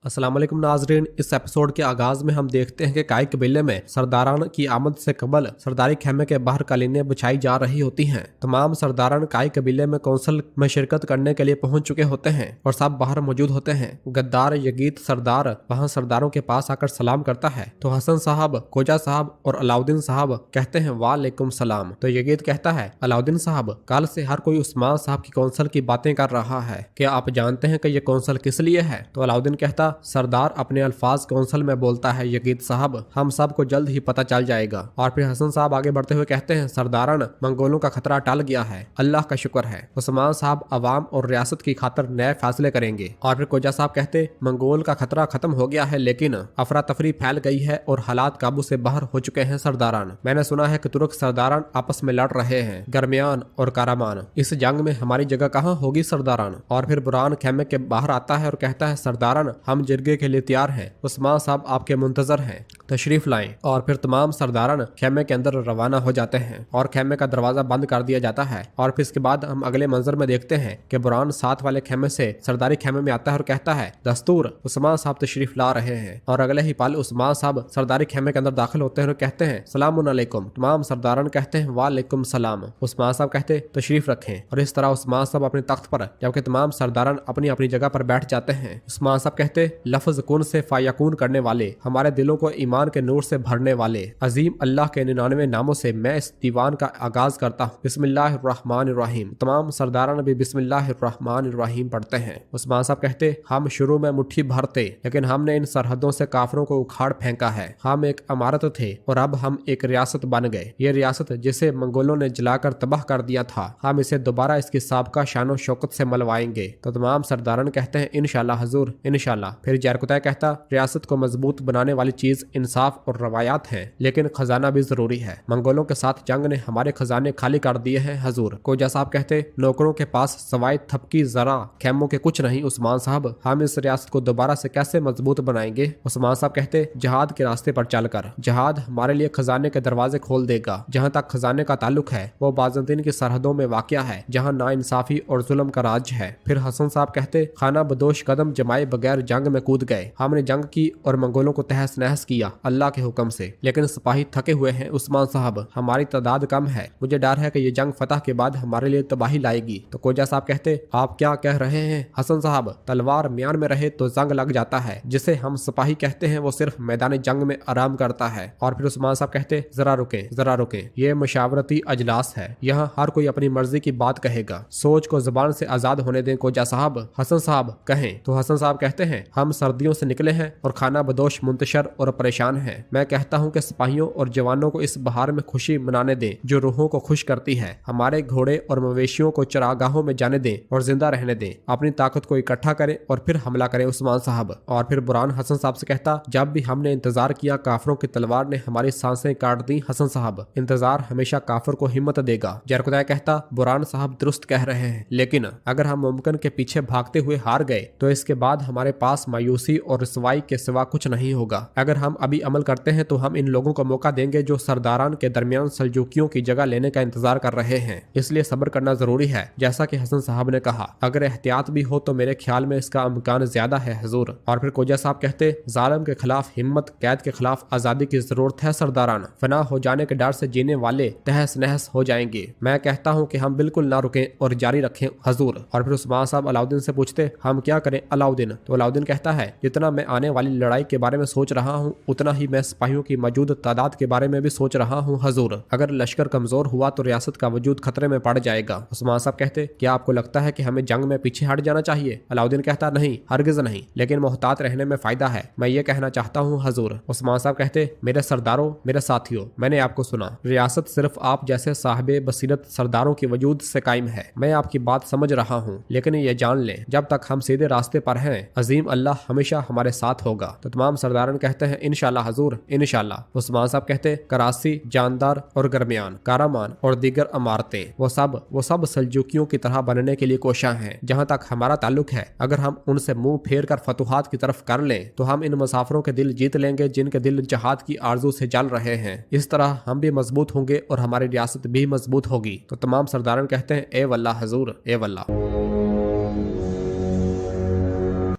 अस्सलाम वालेकुम नाजरीन, इस एपिसोड के आगाज में हम देखते हैं कि काई कबीले में सरदारान की आमद से कबल सरदारी खेमे के बाहर कालीनें बिछाई जा रही होती हैं। तमाम सरदारान काई कबीले में कौंसल में शिरकत करने के लिए पहुंच चुके होते हैं और सब बाहर मौजूद होते हैं। गद्दार यगीत सरदार वहां सरदारों के पास आकर सलाम करता है तो हसन साहब, खोजा साहब और अलाउद्दीन साहब कहते हैं वालेकुम सलाम। तो यगीत कहता है अलाउद्दीन साहब, कल से हर कोई उस्मान साहब की कौंसल की बातें कर रहा है, क्या आप जानते हैं कि ये कौंसल किस लिए है? तो अलाउद्दीन कहता सरदार अपने अल्फाज कौंसल में बोलता है यगीत साहब, हम सबको जल्द ही पता चल जाएगा। और फिर हसन साहब आगे बढ़ते हुए कहते हैं सरदारन, मंगोलों का खतरा टल गया है, अल्लाह का शुक्र है। उस्मान साहब अवाम और रियासत की खातिर नए फैसले करेंगे। और फिर खोजा साहब कहते मंगोल का खतरा खत्म हो गया है, लेकिन अफरा तफरी फैल गई है और हालात काबू से बाहर हो चुके हैं। सरदारान, मैंने सुना है कि तुर्क सरदारान आपस में लड़ रहे हैं, गरमियान और कारामान। इस जंग में हमारी जगह कहाँ होगी सरदारान? और फिर बुरान खेमे के बाहर आता है और कहता है सरदारान, हम जिरगे के लिए तैयार हैं, उस्मान साहब आपके मुंतजर हैं, तशरीफ लाएं। और फिर तमाम सरदारान खेमे के अंदर रवाना हो जाते हैं और खेमे का दरवाजा बंद कर दिया जाता है। और फिर इसके बाद हम अगले मंजर में देखते हैं कि बुरान साथ वाले खेमे से सरदारी खेमे में आता है और कहता है दस्तूर, उस्मान साहब तशरीफ ला रहे हैं। और अगले ही पल उस्मान साहब सरदारी खेमे के अंदर दाखिल होते हैं और कहते हैं सलामुन अलैकुम। तमाम सरदारान कहते हैं वालेकुम सलाम। उस्मान साहब कहते तशरीफ रखें। और इस तरह उस्मान साहब अपने तख्त पर, जबकि तमाम सरदारान अपनी अपनी जगह पर बैठ जाते हैं। उस्मान साहब कहते लफ्ज कुन से फायकून करने वाले, हमारे दिलों को ईमान के नूर से भरने वाले, अजीम अल्लाह के 99 नामों से मैं इस दीवान का आगाज करता हूँ, बिस्मिल्लाहिर्रहमानिर्रहीम। तमाम सरदारान भी बिस्मिल्लाहिर्रहमानिर्रहीम पढ़ते हैं। उस्मान साहब कहते हम शुरू में मुट्ठी भरते, लेकिन हमने इन सरहदों से काफरों को उखाड़ फेंका है। हम एक अमारत थे और अब हम एक रियासत बन गए। ये रियासत जिसे मंगोलों ने जलाकर तबाह कर दिया था, हम इसे दोबारा इसकी साबका शानो शौकत से मलवाएंगे। तो तमाम सरदारान कहते हैं इंशाल्लाह हुजूर, इंशाल्लाह। फिर जरकुतै कहता रियासत को मजबूत बनाने वाली चीज इंसाफ और रवायात है, लेकिन खजाना भी जरूरी है। मंगोलों के साथ जंग ने हमारे खजाने खाली कर दिए हैं हुजूर। खोजा साहब कहते नौकरों के पास सवाई थपकी जरा खेमों के कुछ नहीं उस्मान साहब, हम इस रियासत को दोबारा से कैसे मजबूत बनाएंगे? उस्मान साहब कहते जहाद के रास्ते पर चलकर। जहाद हमारे लिए खजाने के दरवाजे खोल देगा। जहाँ तक खजाने का ताल्लुक है वो बाज़ंतीन की सरहदों में वाक़या है, जहाँ नाइंसाफी और जुल्म का राज है। फिर हसन साहब कहते खाना बदोश कदम जमाए बगैर जंग में कूद गए। हमने जंग की और मंगोलों को तहस नहस किया अल्लाह के हुक्म से, लेकिन सिपाही थके हुए हैं उस्मान साहब, हमारी तादाद कम है। मुझे डर है कि ये जंग फतह के बाद हमारे लिए तबाही लाएगी। तो खोजा साहब कहते आप क्या कह रहे हैं हसन साहब? तलवार म्यान में रहे तो जंग लग जाता है, जिसे हम सिपाही कहते हैं वो सिर्फ मैदान जंग में आराम करता है। और फिर उस्मान साहब कहते जरा रुके, जरा रुके, ये मशावरती अजलास है, यहाँ हर कोई अपनी मर्जी की बात कहेगा, सोच को जुबान से आजाद होने दें खोजा साहब। हसन साहब कहें। तो हसन साहब कहते हैं हम सर्दियों से निकले हैं और खाना बदोश मुंतशर और परेशान हैं। मैं कहता हूँ कि सिपाहियों और जवानों को इस बहार में खुशी मनाने दें जो रूहों को खुश करती है। हमारे घोड़े और मवेशियों को चरागाहों में जाने दें और जिंदा रहने दें। अपनी ताकत को इकट्ठा करें और फिर हमला करें उस्मान साहब। और फिर बुरान हसन साहब से कहता जब भी हमने इंतजार किया काफरों की तलवार ने हमारी सांसें काट दी हसन साहब, इंतजार हमेशा काफर को हिम्मत देगा। जरकुदै कहता बुरान साहब दुरुस्त कह रहे हैं, लेकिन अगर हम मुमकिन के पीछे भागते हुए हार गए तो इसके बाद हमारे पास मायूसी और रसवाई के सिवा कुछ नहीं होगा। अगर हम अभी अमल करते हैं तो हम इन लोगों को मौका देंगे जो सरदारान के दरमियान सल्जूकियों की जगह लेने का इंतजार कर रहे हैं, इसलिए सब्र करना जरूरी है। जैसा कि हसन साहब ने कहा अगर एहतियात भी हो तो मेरे ख्याल में इसका इम्कान ज्यादा है हुजूर। और फिर खोजा साहब कहते जालिम के खिलाफ हिम्मत, कैद के खिलाफ आजादी की जरूरत है सरदारान, फना हो जाने के डर से जीने वाले तहस नहस हो जाएंगे। मैं कहता हूँ कि हम बिल्कुल ना रुकें और जारी रखें हुजूर। और फिर उस्मान साहब अलाउद्दीन से पूछते हम क्या करें अलाउद्दीन? तो अलाउद्दीन कहता है जितना मैं आने वाली लड़ाई के बारे में सोच रहा हूँ उतना ही मैं सिपाहियों की मौजूद तादाद के बारे में भी सोच रहा हूँ हुजूर। अगर लश्कर कमजोर हुआ तो रियासत का वजूद खतरे में पड़ जाएगा। उस्मान साहब कहते क्या आपको लगता है कि हमें जंग में पीछे हट जाना चाहिए? अलाउद्दीन कहता नहीं, हरगिज नहीं, लेकिन मोहतात रहने में फायदा है, मैं ये कहना चाहता हूँ हुजूर। उस्मान साहब कहते मेरे सरदारों, मेरे साथियों, मैंने आपको सुना, रियासत सिर्फ आप जैसे साहिबे बसीरत सरदारों के वजूद से कायम है। मैं आपकी बात समझ रहा हूँ, लेकिन ये जान लें जब तक हम सीधे रास्ते पर हैं अजीम अल्लाह हमेशा हमारे साथ होगा। तो तमाम सरदारन कहते हैं इंशाल्लाह हुजूर, इंशाल्लाह। उस्मान साहब कहते कराची, जानदार और गरमियान, कारामान और दीगर अमारतें वो सब सल्जूकियों की तरह बनने के लिए कोशिश हैं। जहाँ तक हमारा ताल्लुक है अगर हम उनसे मुंह फेर कर फतुहात की तरफ कर लें तो हम इन मुसाफिरों के दिल जीत लेंगे जिनके दिल जहाद की आरजू से जल रहे हैं। इस तरह हम भी मजबूत होंगे और हमारी रियासत भी मजबूत होगी। तो तमाम सरदारन कहते हैं ए वल्लाह हुजूर, ए वल्लाह।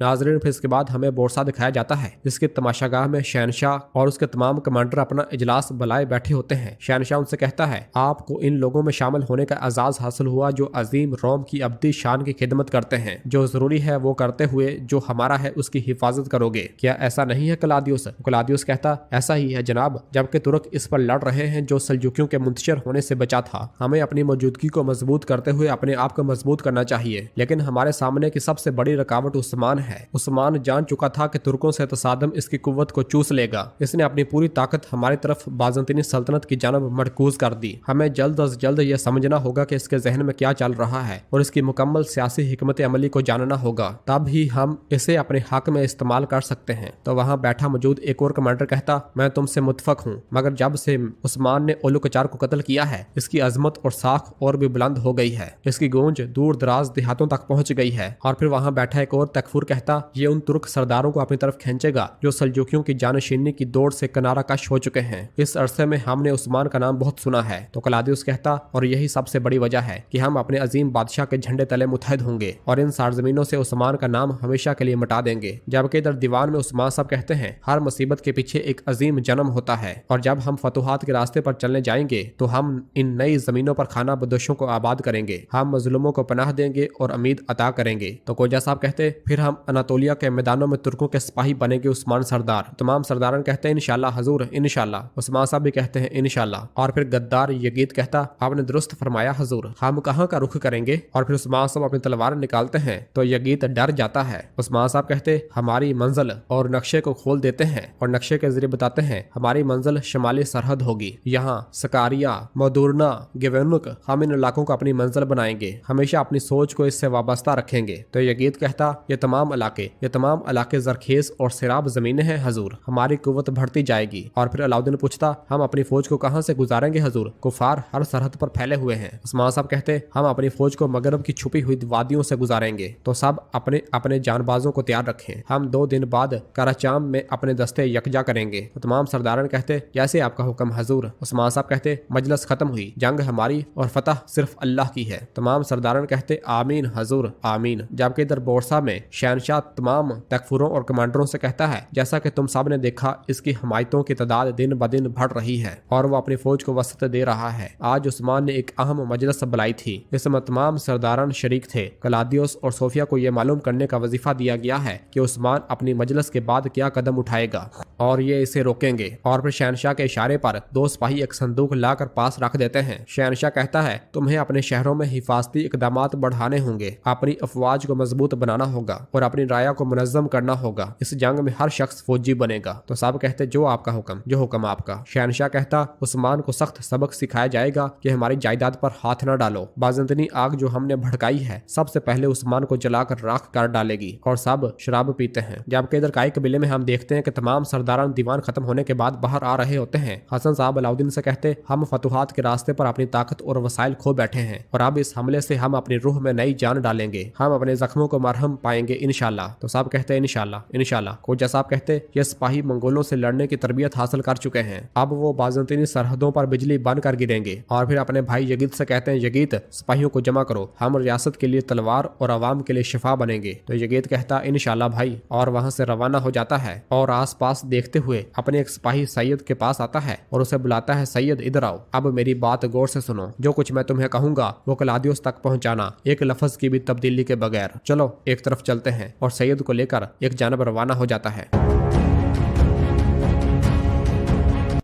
नाजरीन फिर इसके बाद हमें बोर्सा दिखाया जाता है जिसके तमाशागाह में शहनशाह और उसके तमाम कमांडर अपना इजलास बुलाए बैठे होते हैं। शहनशाह उनसे कहता है, आपको इन लोगों में शामिल होने का एजाज हासिल हुआ जो अजीम रोम की अब्दी शान की खिदमत करते हैं। जो जरूरी है वो करते हुए जो हमारा है उसकी हिफाजत करोगे। क्या ऐसा नहीं है क्लादियुस? क्लादियुस कहता, ऐसा ही है जनाब, जबकि तुर्क इस पर लड़ रहे हैं जो सल्जुकियों के मुंतशिर होने से बचा था। हमें अपनी मौजूदगी को मजबूत करते हुए अपने आप को मजबूत करना चाहिए, लेकिन हमारे सामने की सबसे बड़ी रुकावट उस्मान है। उस्मान जान चुका था कि तुर्कों से तसादम इसकी कुव्वत को चूस लेगा। इसने अपनी पूरी ताकत हमारी तरफ बाज़ंतीनी सल्तनत की जानब मरकूज कर दी। हमें जल्द अज जल्द यह समझना होगा कि इसके जहन में क्या चल रहा है और इसकी मुकम्मल सियासी हिकमत अमली को जानना होगा, तब ही हम इसे अपने हक में इस्तेमाल कर सकते हैं। तो वहाँ बैठा मौजूद एक और कमांडर कहता, मैं तुमसे मुतफक हूँ, मगर जब से उस्मान ने उलुकचार को कत्ल किया है इसकी अजमत और साख और भी बुलंद हो गई है। इसकी गूंज दूर दराज देहातों तक पहुंच गई है। और फिर वहाँ बैठा एक और तकफूर कहता, ये उन तुर्क सरदारों को अपनी तरफ खींचेगा जो सल्जुकियों की जानशीनी की दौड़ से किनारा कश हो चुके हैं। इस अरसे में हमने उस्मान का नाम बहुत सुना है। तो क्लादियुस कहता, और यही सबसे बड़ी वजह है कि हम अपने अजीम बादशाह के झंडे तले मुत्तहद होंगे और इन सारजमीनों से उस्मान का नाम हमेशा के लिए मिटा देंगे। जबकि इधर दीवान में उस्मान साहब कहते हैं, हर मुसीबत के पीछे एक अजीम जन्म होता है और जब हम फतुहात के रास्ते पर चलने जाएंगे तो हम इन नई जमीनों पर खाना बदोशों को आबाद करेंगे, हम मजलूमों को पनाह देंगे और उम्मीद अता करेंगे। तो कोजा साहब कहते, फिर हम अनातोलिया के मैदानों में तुर्कों के सिपाही बनेंगे उस्मान सरदार। तमाम सरदारन कहते हैं, इंशाल्लाह हजूर, इंशाल्लाह। उस्मान साहब भी कहते हैं, इंशाल्लाह। और फिर गद्दार यगीत कहता, आपने दुरुस्त फरमाया हजूर, हम कहाँ का रुख करेंगे? और फिर उस्मान साहब अपनी तलवार निकालते हैं तो यगीत डर जाता है। उस्मान साहब कहते, हमारी मंजिल और नक्शे को खोल देते हैं और नक्शे के जरिए बताते हैं हमारी मंजिल शमाली सरहद होगी, यहाँ सकारिया, मदुरना, गिवेनुक, हम इन इलाकों को अपनी मंजिल बनाएंगे, हमेशा अपनी सोच को इससे वाबस्ता रखेंगे। तो यगीत कहता, ये तमाम इलाके जरखेज और सिराब जमीनें हैं हजूर, हमारी कुव्वत बढ़ती जाएगी। और फिर अलाउद्दीन पूछता, हम अपनी फौज को कहाँ से गुजारेंगे हजूर? कुफार हर सरहद पर फैले हुए हैं। उस्मान साहब कहते, हम अपनी फौज को मगरब की छुपी हुई वादियों से गुजारेंगे। तो सब अपने अपने जानबाजों को तैयार रखें, हम 2 दिन बाद कराचाम में अपने दस्ते यकजा करेंगे। तो तमाम सरदारन कहते, जैसे आपका हुक्म हजूर। उस्मान साहब कहते, मजलिस खत्म हुई, जंग हमारी और फतह सिर्फ अल्लाह की है। तमाम सरदारन कहते, आमीन हजूर, आमीन। जबकि इधर बोरसा में शहनशाह तमाम तकफुरों और कमांडरों से कहता है, जैसा कि तुम सब ने देखा इसकी हमायतों की तादाद दिन ब दिन बढ़ रही है और वो अपनी फौज को वसत दे रहा है। आज उस्मान ने एक अहम मजलिस बुलाई थी, इसमें तमाम सरदारान शरीक थे। क्लादियुस और सोफिया को यह मालूम करने का वजीफा दिया गया है कि उस्मान अपनी मजलिस के बाद क्या कदम उठाएगा और ये इसे रोकेंगे। और फिर शहनशाह के इशारे पर 2 सिपाही एक संदूक लाकर पास रख देते हैं। शहनशाह कहता है, तुम्हें अपने शहरों में हिफाजती इकदामात बढ़ाने होंगे, अपनी अफवाज को मजबूत बनाना होगा और अपनी राया को मुनज़्ज़म करना होगा। इस जंग में हर शख्स फौजी बनेगा। तो सब कहते, जो आपका हुक्म, जो हुक्म आपका। शहनशाह कहता, उस्मान को सख्त सबक सिखाया जाएगा कि हमारी जायदाद पर हाथ न डालो। बाज़ंतनी आग जो हमने भड़काई है सबसे पहले उस्मान को जलाकर राख कर डालेगी। और सब शराब पीते हैं। जबकि इधर काई कबीले में हम देखते हैं कि तमाम सरदारान दीवान खत्म होने के बाद बाहर आ रहे होते हैं। हसन साहब अलाउद्दीन से कहते, हम फतुहात के रास्ते पर अपनी ताकत और वसाइल खो बैठे हैं और अब इस हमले से हम अपनी रूह में नई जान डालेंगे, हम अपने जख्मों को मरहम पाएंगे इंशाल्लाह। तो सब कहते हैं, इंशाल्लाह इंशाल्लाह। कोजा साहब कहते, ये सिपाही मंगोलों से लड़ने की तरबियत हासिल कर चुके हैं, अब वो बाज़ंतीनी सरहदों पर बिजली बन कर गिरेंगे। और फिर अपने भाई यगीत से कहते हैं, यगीत सिपाहियों को जमा करो, हम रियासत के लिए तलवार और अवाम के लिए शिफा बनेंगे। तो यगीत कहता, इंशाल्लाह भाई, और वहाँ से रवाना हो जाता है और आसपास देखते हुए अपने एक सिपाही सैयद के पास आता है और उसे बुलाता है, सैयद इधर आओ, अब मेरी बात गौर से सुनो, जो कुछ मैं तुम्हें कहूंगा वो क्लादियुस तक पहुंचाना, एक लफ्ज की भी तब्दीली के बगैर। चलो एक तरफ चलते हैं। और सैयद को लेकर एक जानब रवाना हो जाता है।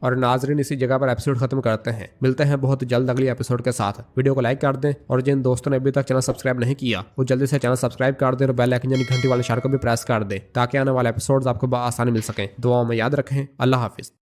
और नाजरीन, इसी जगह पर एपिसोड खत्म करते हैं। मिलते हैं बहुत जल्द अगली एपिसोड के साथ। वीडियो को लाइक कर दें और जिन दोस्तों ने अभी तक चैनल सब्सक्राइब नहीं किया वो जल्दी से चैनल सब्सक्राइब कर दें और बेल आइकन यानी घंटी वाले इशारे को भी प्रेस कर दें ताकि आने वाले एपिसोड्स आपको आसानी मिल सकें। दुआओं में याद रखें। अल्लाह हाफिज।